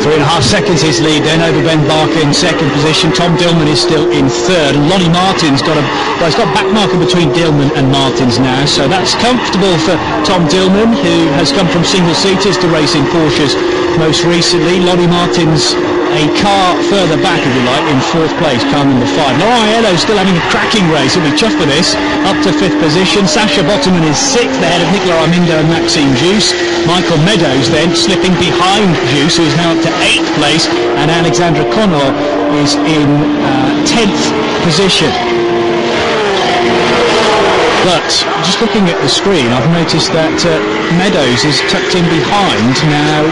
3.5 seconds his lead then over Ben Barker in second position. Tom Dillman is still in third, and Lonnie Martin's got he's got back marker between Dillman and Martins now, so that's comfortable for Tom Dillman, who has come from single seaters to racing Porsches most recently. Lonnie Martin's a car further back, if you like, in fourth place, car number 5. Laurent Aiello's still having a cracking race. He'll be chuffed for this, up to fifth position. Sacha Botterman is sixth, ahead of Nicolas Armindo and Maxime Jousse. Michael Meadows then slipping behind Jousse, who is now up to 8th place, and Alexandre Connor is in 10th position. But just looking at the screen, I've noticed that Meadows is tucked in behind now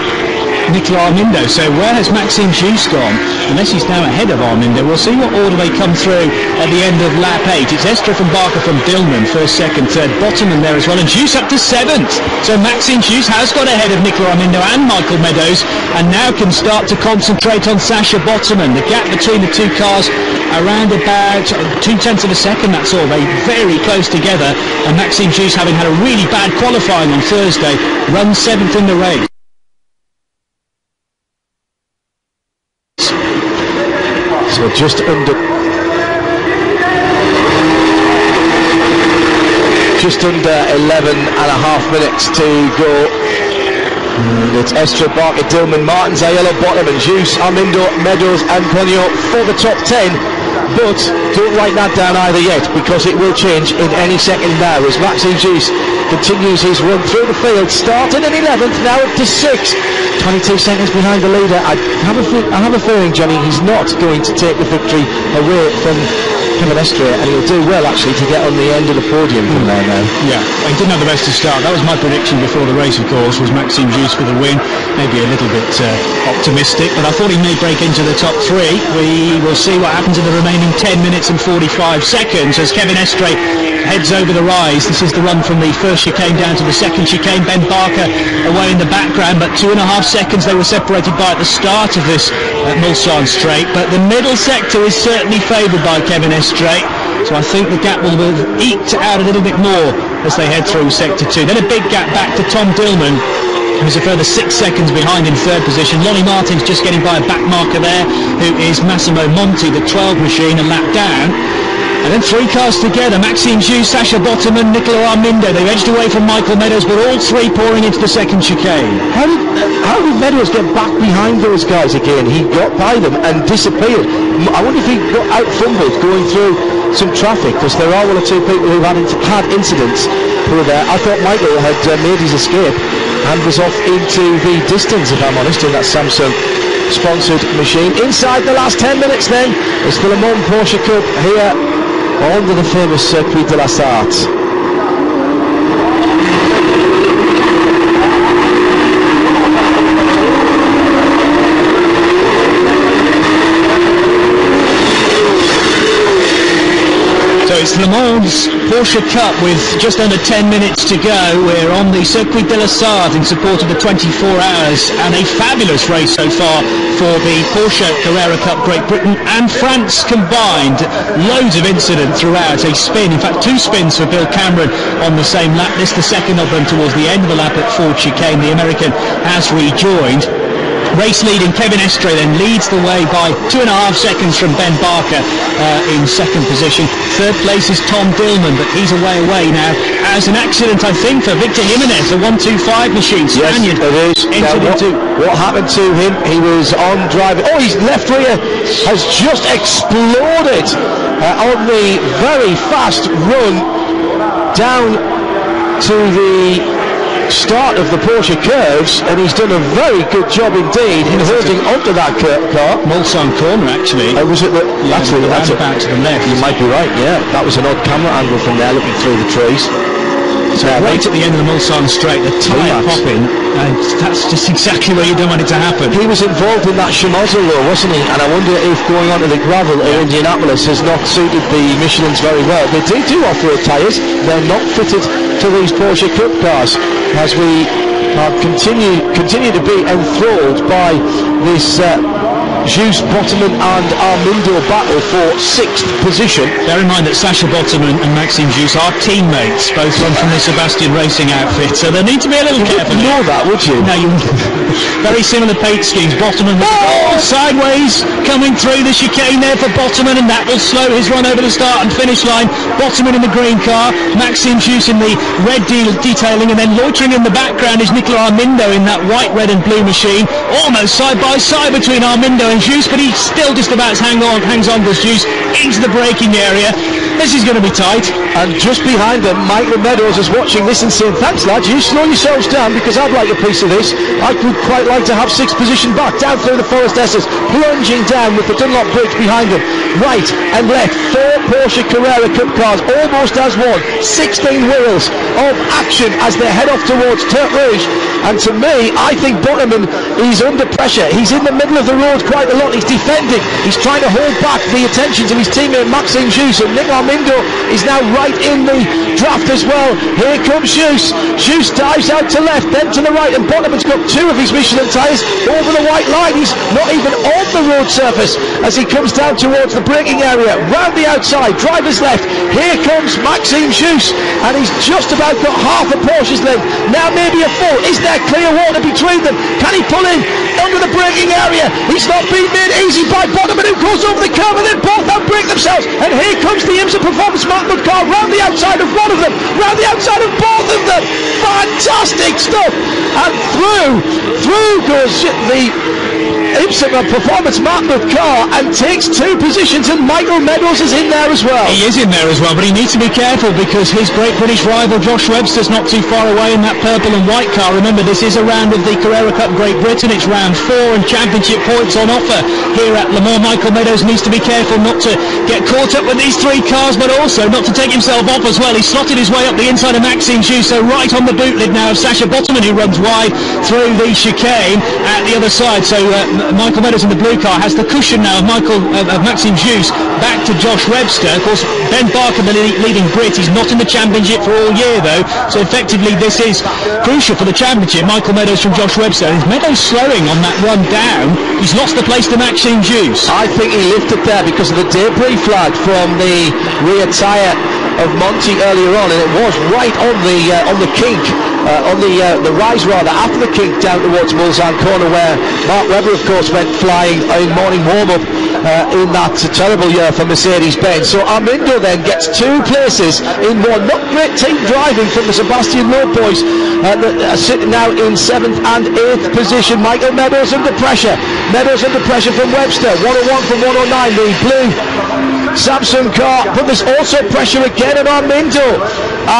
Nicolas Armindo. So where has Maxime Jousse gone? Unless he's now ahead of Armindo. We'll see what order they come through at the end of lap 8. It's Estre from Barker from Dillman, first, second, third. Botterman there as well, and Jousse up to 7th. So Maxime Jousse has got ahead of Nicolas Armindo and Michael Meadows, and now can start to concentrate on Sacha Botterman. The gap between the two cars around about 0.2 of a second, that's all. They very close together, and Maxime Jousse, having had a really bad qualifying on Thursday, runs 7th in the race. So just under 11.5 minutes to go. And it's Estre, Barker, Dillman, Martins, Aiello, Botterman, Jousse, Armindo, Meadows and Cognac for the top 10. But don't write that down either yet, because it will change in any second now as Maxime Jousse continues his run through the field. Started in 11th, now up to 6th. 22 seconds behind the leader. I have a feeling, Johnny, he's not going to take the victory away from Kevin Estre, and he'll do well actually to get on the end of the podium from there now. Yeah, he didn't have the best to start. That was my prediction before the race, of course, was Maxime Juste for the win. Maybe a little bit optimistic, but I thought he may break into the top three. We will see what happens in the remaining 10 minutes and 45 seconds as Kevin Estre heads over the rise. This is the run from the first chicane down to the second chicane. Ben Barker away in the background, but 2.5 seconds they were separated by at the start of this Mulsanne straight, but the middle sector is certainly favoured by Kevin Estre, so I think the gap will be eked out a little bit more as they head through sector 2. Then a big gap back to Tom Dillman, who's a further 6 seconds behind in third position. Lonnie Martin's just getting by a back marker there, who is Massimo Monti, the 12 machine, a lap down. And then 3 cars together, Maxime Juste, Sacha Botterman, Nicola Armindo. They've edged away from Michael Meadows, but all 3 pouring into the second chicane. How did Meadows get back behind those guys again? He got by them and disappeared. I wonder if he got out-fumbled going through some traffic, because there are 1 or 2 people who had incidents who were there. I thought Michael had made his escape and was off into the distance, if I'm honest, in that Samsung sponsored machine. Inside the last 10 minutes then, it's the Le Mans Porsche Cup here onto the famous Circuit de la Sarthe. So it's Le Mans Porsche Cup with just under 10 minutes to go. We're on the Circuit de la Sarthe in support of the 24 hours, and a fabulous race so far for the Porsche Carrera Cup, Great Britain and France combined. Loads of incident throughout. A spin, in fact 2 spins for Bill Cameron on the same lap. This the second of them towards the end of the lap at Ford Chicane. The American has rejoined. Race leading Kevin Estre then leads the way by 2.5 seconds from Ben Barker in second position. Third place is Tom Dillman, but he's away now as an accident, I think, for Victor Jimenez, a 125 machine Spaniard. Yes, it is. What happened to him? He was on driving. Oh, his left rear has just exploded on the very fast run down to the start of the Porsche curves, and he's done a very good job indeed in holding onto that car. Mulsanne corner, actually. Was it? Actually, that's about to the left. You might be right. Yeah, that was an odd camera angle from there, looking through the trees. So right at the end of the Mulsanne straight, the tyre popping, and that's just exactly where you don't want it to happen. He was involved in that Chimoza though, wasn't he? And I wonder if going onto the gravel at Indianapolis has not suited the Michelins very well. They do off-road tyres. They're not fitted to these Porsche Cup cars, as we continue to be enthralled by this Juste, Botterman and Armindo battle for 6th position. Bear in mind that Sacha Botterman and Maxime Juste are teammates, both run from the Sebastian Racing outfit, so they need to be a little careful. You know that, would you? No, you very similar paint schemes. Botterman sideways coming through the chicane there for Botterman, and that will slow his run over the start and finish line. Botterman in the green car, Maxime Juste in the red detailing, and then loitering in the background is Nicola Armindo in that white, red and blue machine, almost side by side between Armindo and Juste, but he still just about hangs on to Juste into the braking area. This is going to be tight. And just behind them, Michael Meadows is watching this and saying, thanks lads, you slow yourselves down because I'd like a piece of this. I would quite like to have 6th position back, down through the Forest S's, plunging down with the Dunlop Bridge behind them. Right and left, 4 Porsche Carrera Cup cars, almost as one, 16 wheels of action as they head off towards Tertre Rouge. And to me, I think Botterman is under pressure. He's in the middle of the road quite a lot. He's defending. He's trying to hold back the attentions of his teammate Maxime Juste. And Nick Armindo is now right in the draft as well. Here comes Juste. Juste dives out to left, then to the right, and Botterman's got 2 of his Michelin tyres over the white line. He's not even on the road surface as he comes down towards the braking area. Round the outside, driver's left. Here comes Maxime Juste, and he's just about got half a Porsche's length. Now maybe a full. Is there clear water between them? Can he pull in under the braking area? He's not being made easy by Botterman, who goes over the curve, and then both outbrake themselves. And here comes the IMSA Performance Mount car round the outside of one of them, round the outside of both of them. Fantastic stuff. And through goes the Ipswich Performance Marked car and takes 2 positions, and Michael Meadows is in there as well. He is in there as well, but he needs to be careful because his Great British rival Josh Webster's not too far away in that purple and white car. Remember, this is a round of the Carrera Cup Great Britain. It's round 4 and championship points on offer here at Le Mans. Michael Meadows needs to be careful not to get caught up with these 3 cars, but also not to take himself off as well. He slotted his way up the inside of Maxime Jusso, right on the boot lid now of Sasha Bottoman, who runs wide through the chicane at the other side. So Michael Meadows in the blue car has the cushion now of Maxime Jusso back to Josh Webster. Of course, Ben Barker, the leading Brit, he's not in the championship for all year though, so effectively this is crucial for the championship. Michael Meadows from Josh Webster. Is Meadows slowing on that run down? He's lost the place to Maxime Jusso. I think he lifted there because of the debris flag from the rear tyre of Monty earlier on, and it was right on the kink, on the rise rather, after the kink down towards Mulsanne corner, where Mark Webber of course went flying in morning warm-up in that terrible year for Mercedes-Benz. So Armindo then gets 2 places in one. Not great team driving from the Sebastian Loeb boys, sitting now in 7th and 8th position. Michael Meadows under pressure. Meadows under pressure from Webster. 101 from 109, the blue Samsung car, but there's also pressure again at Armindo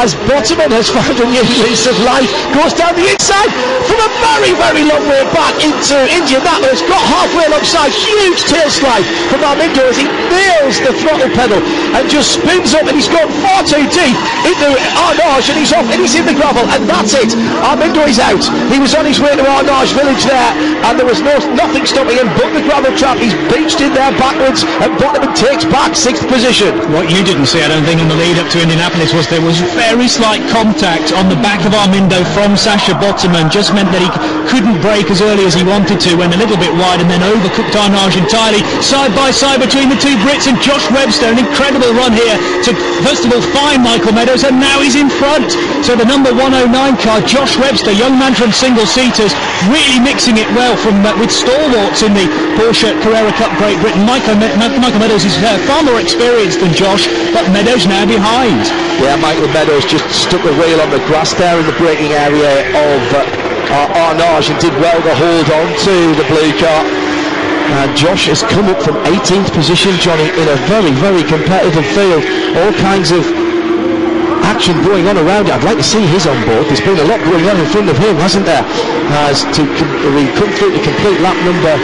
as Bottoman has found a new lease of life, goes down the inside from a very, very long way back into Indianapolis, got halfway alongside, huge tail slide from Armindo as he nails the throttle pedal and just spins up, and he's gone far too deep into Arnage, and he's off and he's in the gravel, and that's it. Armindo is out. He was on his way to Arnage village there, and there was nothing stopping him but the gravel trap. He's beached in there backwards, and Bottoman takes back 6th position. What you didn't see, I don't think, in the lead up to Indianapolis was there was very slight contact on the back of Armindo from Sasha Bottoman. Just meant that he couldn't brake as early as he wanted to, went a little bit wide and then overcooked Arnage entirely. Side by side between the 2 Brits, and Josh Webster, an incredible run here to first of all find Michael Meadows, and now he's in front. So the number 109 car, Josh Webster, young man from single seaters, really mixing it well from with stalwarts in the Porsche Carrera Cup Great Britain. Michael Meadows is far more experienced than Josh, but Meadows now behind. Yeah, Michael Meadows just stuck the wheel on the grass there in the braking area of Arnage and did well to hold on to the blue car. And Josh has come up from 18th position, Johnny, in a very, very competitive field. All kinds of action going on around it. I'd like to see his on board. There's been a lot going on in front of him, hasn't there? As we come through to complete lap number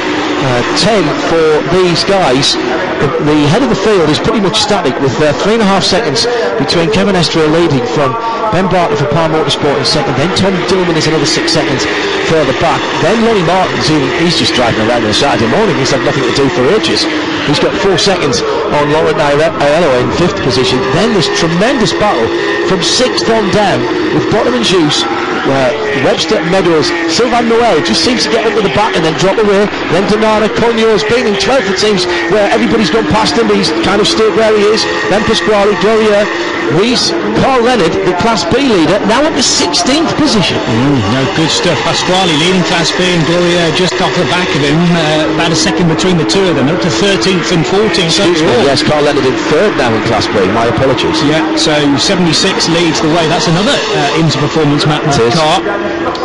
10 for these guys. The head of the field is pretty much static, with 3.5 seconds between Kevin Estre leading from Ben Bartlett for Palm Motorsport in second, then Tom Dillman is another 6 seconds further back, then Lonnie Martins, who he's just driving around on a Saturday morning. He's had nothing to do for ages. He's got 4 seconds on Laurent Aiello in 5th position. Then this tremendous battle from 6th on down with Bottoman Juice, where Webster, Meadows, Sylvain Noel just seems to get up to the back and then drop away. Then Donana, Cogno's been in 12th, it seems, where everybody's gone past him, but he's kind of stayed where he is. Then Pasquale, Gloria, Reese, Carl Leonard, the Class B leader, now up to 16th position. No, good stuff. Pasquale leading Class B, and Gloria just off the back of him, about a second between the 2 of them, up to 13th and 14th. Yes, Carl Leonard in 3rd now in Class B, my apologies. Yeah, so 76 leads the way. That's another Inter-Performance car.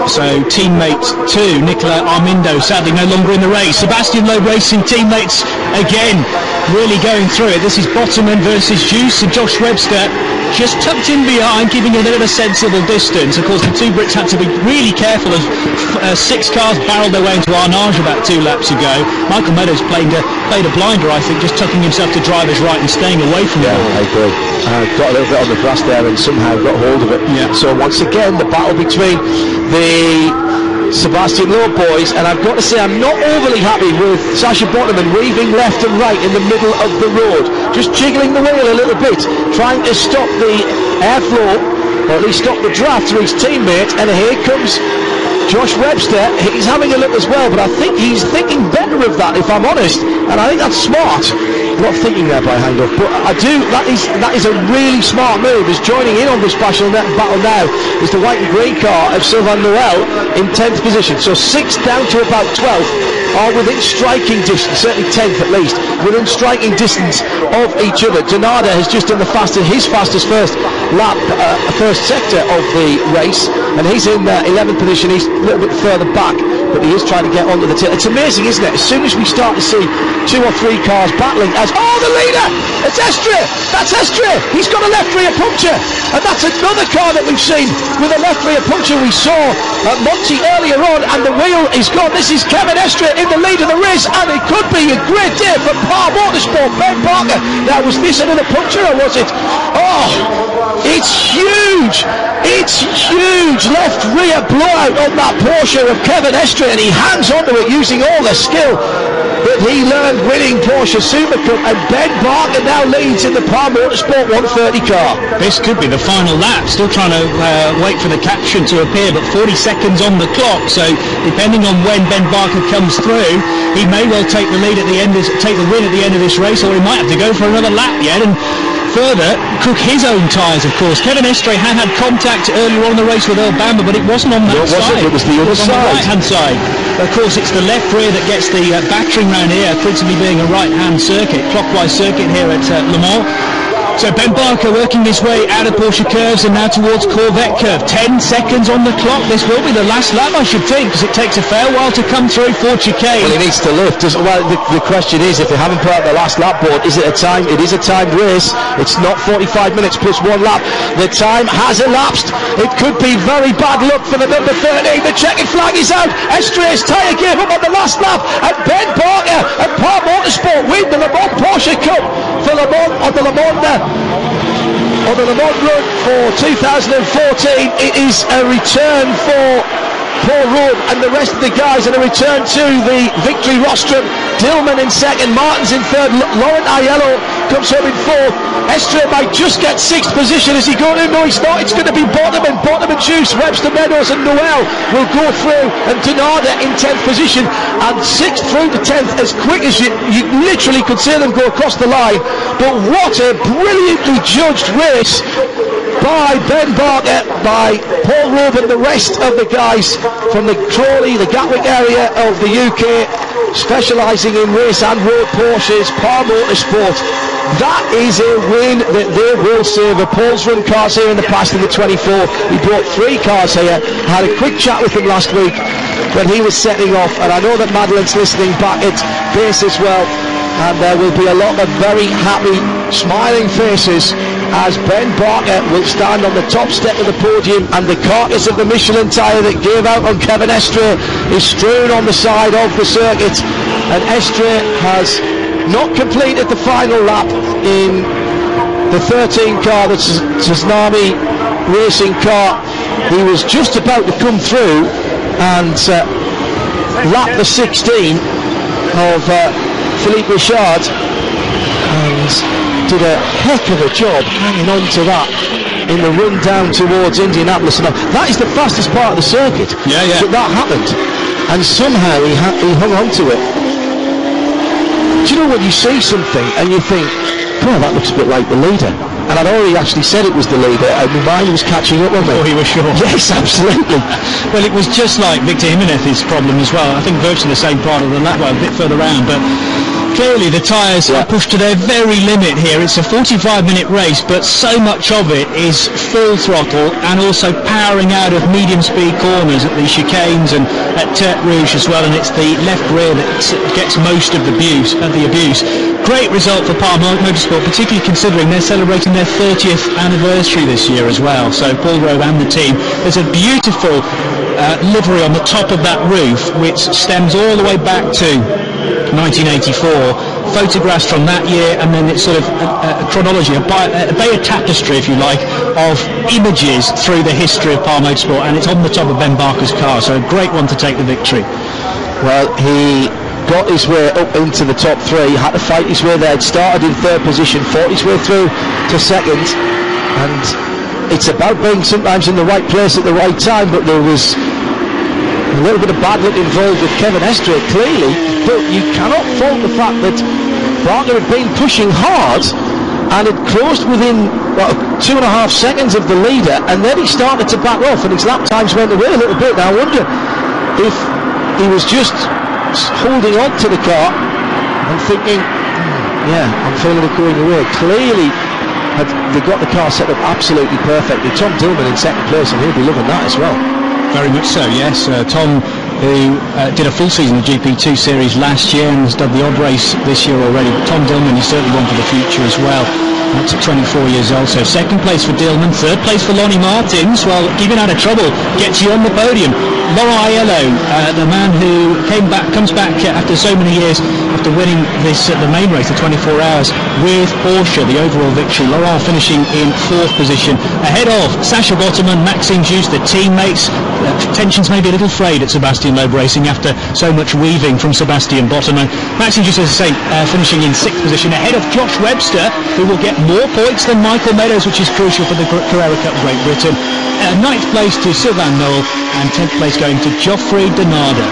So teammate 2, Nicola Armindo, sadly no longer in the race. Sebastian Loeb Racing teammates again really going through it. This is Bottoman versus Juice, and Josh Webster just tucked in behind, keeping a bit of a sensible distance. Of course, the 2 Brits had to be really careful as 6 cars barreled their way into Arnage about 2 laps ago. Michael Meadows played a blinder, I think, just tucking himself to driver's right and staying away from the ball. I agree. Got a little bit on the grass there and somehow got hold of it. Yeah. So once again, the battle between the Sebastian Loeb boys, and I've got to say I'm not overly happy with Sasha Bottoman weaving left and right in the middle of the road, just jiggling the wheel a little bit, trying to stop the airflow, or at least stop the draft to his teammate. And here comes Josh Webster. He's having a look as well, but I think he's thinking better of that, if I'm honest, and I think that's smart. A lot of thinking there by Hindhaugh, but that is a really smart move. Is joining in on this battle now is the white and green car of Sylvain Noel in 10th position. So 6th down to about 12th are within striking distance, certainly 10th at least, within striking distance of each other. Donada has just done his fastest first lap, first sector of the race, and he's in 11th position. He's a little bit further back but he is trying to get onto the tail. It's amazing, isn't it? As soon as we start to see 2 or 3 cars battling, as the leader, it's Estre. That's Estre. He's got a left rear puncture, and that's another car that we've seen with a left rear puncture. We saw Monty earlier on, and the wheel is gone. This is Kevin Estre in the lead of the race, and it could be a great day for Power Motorsport. Ben Parker. Now, was this another puncture, or was it? Oh, it's huge. It's huge. Left rear blowout on that Porsche of Kevin Estre, and he hangs onto it using all the skill that he learned winning Porsche Super Cup, and Ben Parker now leads in the Power Motorsport 130 car. This could be the final lap. Still trying to wait for the caption to appear, but 40 seconds on the clock, so depending on when Ben Parker comes through, he may well take the lead at the end, take the win at the end of this race, or he might have to go for another lap yet and further cook his own tyres, of course. Kevin Estre had contact earlier on in the race with Earl Bamber, but it wasn't on that side. It was the other side. On the right-hand side. Of course, it's the left rear that gets the battering round here, principally being a right-hand circuit, clockwise circuit here at Le Mans. So Ben Parker working his way out of Porsche curves and now towards Corvette curve. 10 seconds on the clock. This will be the last lap, I should think, because it takes a fair while to come through for chicane. Well, he needs to lift. Well, the question is, if they haven't put out the last lap board, is it a time? It is a timed race. It's not 45 minutes plus 1 lap. The time has elapsed. It could be very bad luck for the number 13. The checkered flag is out. Estre's tyre gave up on the last lap, and Ben Parker and Power Motorsport win the Le Mans Porsche Cup for Le Mans on the Le Mans run for 2014. It is a return for Paul Rudd and the rest of the guys, and a return to the victory rostrum. Dillman in second, Martins in third, Laurent Aiello comes home in fourth. Estre might just get 6th position. Is he going to? No, he's not. It's going to be Bottom and Juice. Webster Meadows and Noel will go through, and Donada in 10th position, and 6th through to 10th as quick as you literally could see them go across the line. But what a brilliantly judged race by Ben Parker, by Paul Rudd and the rest of the guys from the Crawley, the Gatwick area of the UK, specialising in race and road Porsches, Power Motorsport. That is a win that they will savour. Paul's run cars here in the past in the 24. He brought 3 cars here. I had a quick chat with him last week when he was setting off, and I know that Madeleine's listening back at base as well, and there will be a lot of very happy, smiling faces as Ben Parker will stand on the top step of the podium, and the carcass of the Michelin tyre that gave out on Kevin Estre is strewn on the side of the circuit, and Estre has not completed the final lap in the 13 car, the Tsunami racing car. He was just about to come through and lap the 16 of Philippe Richard, and did a heck of a job hanging on to that in the run down towards Indianapolis. And that is the fastest part of the circuit. But that happened, and somehow he hung on to it. Do you know when you see something and you think, oh, that looks a bit like the leader? And I'd already actually said it was the leader, and my mind was catching up on me. Oh, he was sure. Yes, absolutely. Well, it was just like Victor Jimenez's problem as well. I think virtually the same part of the lap, well, a bit further round, but clearly the tyres are pushed to their very limit here. It's a 45-minute race, but so much of it is full throttle and also powering out of medium-speed corners at the chicanes and at Tertre Rouge as well, and it's the left rear that gets most of the abuse. Great result for Power Motorsport, particularly considering they're celebrating their 30th anniversary this year as well. So Paul Rowe and the team. There's a beautiful livery on the top of that roof, which stems all the way back to 1984, photographs from that year, and then it's sort of a chronology, a Bayer tapestry, if you like, of images through the history of Power Motorsport, and it's on the top of Ben Parker's car, so a great one to take the victory. Well, he got his way up into the top 3, had to fight his way there. He'd started in 3rd position, fought his way through to 2nd, and it's about being sometimes in the right place at the right time, but there was a little bit of bad luck involved with Kevin Estre, clearly, but you cannot fault the fact that Parker had been pushing hard and had closed within 2.5 seconds of the leader, and then he started to back off and his lap times went away a little bit. Now I wonder if he was just holding on to the car and thinking, I'm feeling it going away. Clearly they got the car set up absolutely perfectly. Tom Dillman in 2nd place, and he'll be loving that as well. Very much so, yes. Tom who did a full season of GP2 series last year and has done the odd race this year already. But Tom Dillman is certainly one for the future as well. That's at 24 years old. So second place for Dillman, third place for Lonnie Martins. Well, keeping out of trouble gets you on the podium. Laurent Aiello, the man who comes back after so many years after winning this the main race, the 24 hours, with Porsche, the overall victory. Laurent finishing in fourth position, ahead of Sascha Botterman, Maxime Just, the teammates. Tensions may be a little frayed at Sebastian Loeb Racing after so much weaving from Sebastian Botterman. Maxime Just, as I say, finishing in sixth position, ahead of Josh Webster, who will get more points than Michael Meadows, which is crucial for the Carrera Cup Great Britain. Ninth place to Sylvain Noel, and 10th place going to Geoffrey Denarder.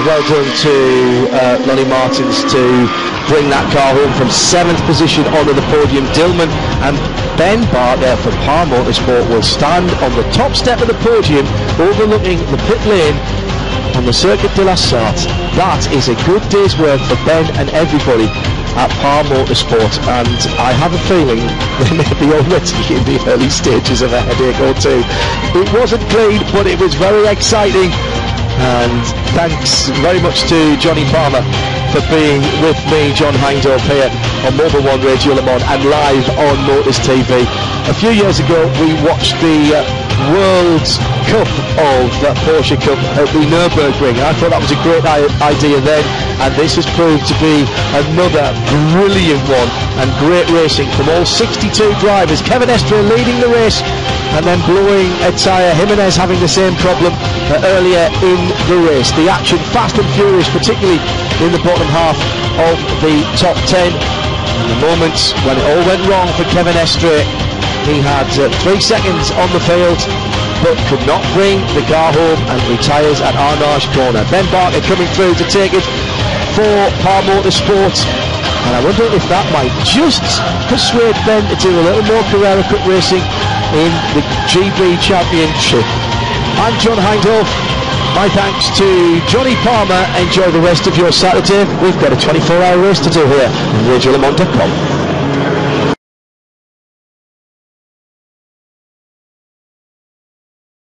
Well done to Lonnie Martins to bring that car home from 7th position onto the podium. Dillman and Ben Barker from Par Motorsport will stand on the top step of the podium overlooking the pit lane on the Circuit de la Sarthe. That is a good day's work for Ben and everybody at Par Motorsport, and I have a feeling they may be already in the early stages of a headache or two. It wasn't clean, but it was very exciting, and thanks very much to Johnny Palmer for being with me, John Hindorf, here on Mobile One Radio Le Mans and live on Motors TV. A few years ago we watched the World Cup of Porsche Cup at the Nürburgring. I thought that was a great idea then, and this has proved to be another brilliant one, and great racing from all 62 drivers. Kevin Estre leading the race and then blowing a tyre. Jimenez having the same problem earlier in the race. The action fast and furious, particularly in the bottom half of the top 10. And the moments when it all went wrong for Kevin Estre. He had 3 seconds on the field, but could not bring the car home and retires at Arnage Corner. Ben Barker coming through to take it for Par Motorsport, and I wonder if that might just persuade Ben to do a little more Carrera Cup racing in the GB Championship. I'm John Hindorf. My thanks to Johnny Palmer. Enjoy the rest of your Saturday. We've got a 24-hour race to do here on RadioLeMans.com.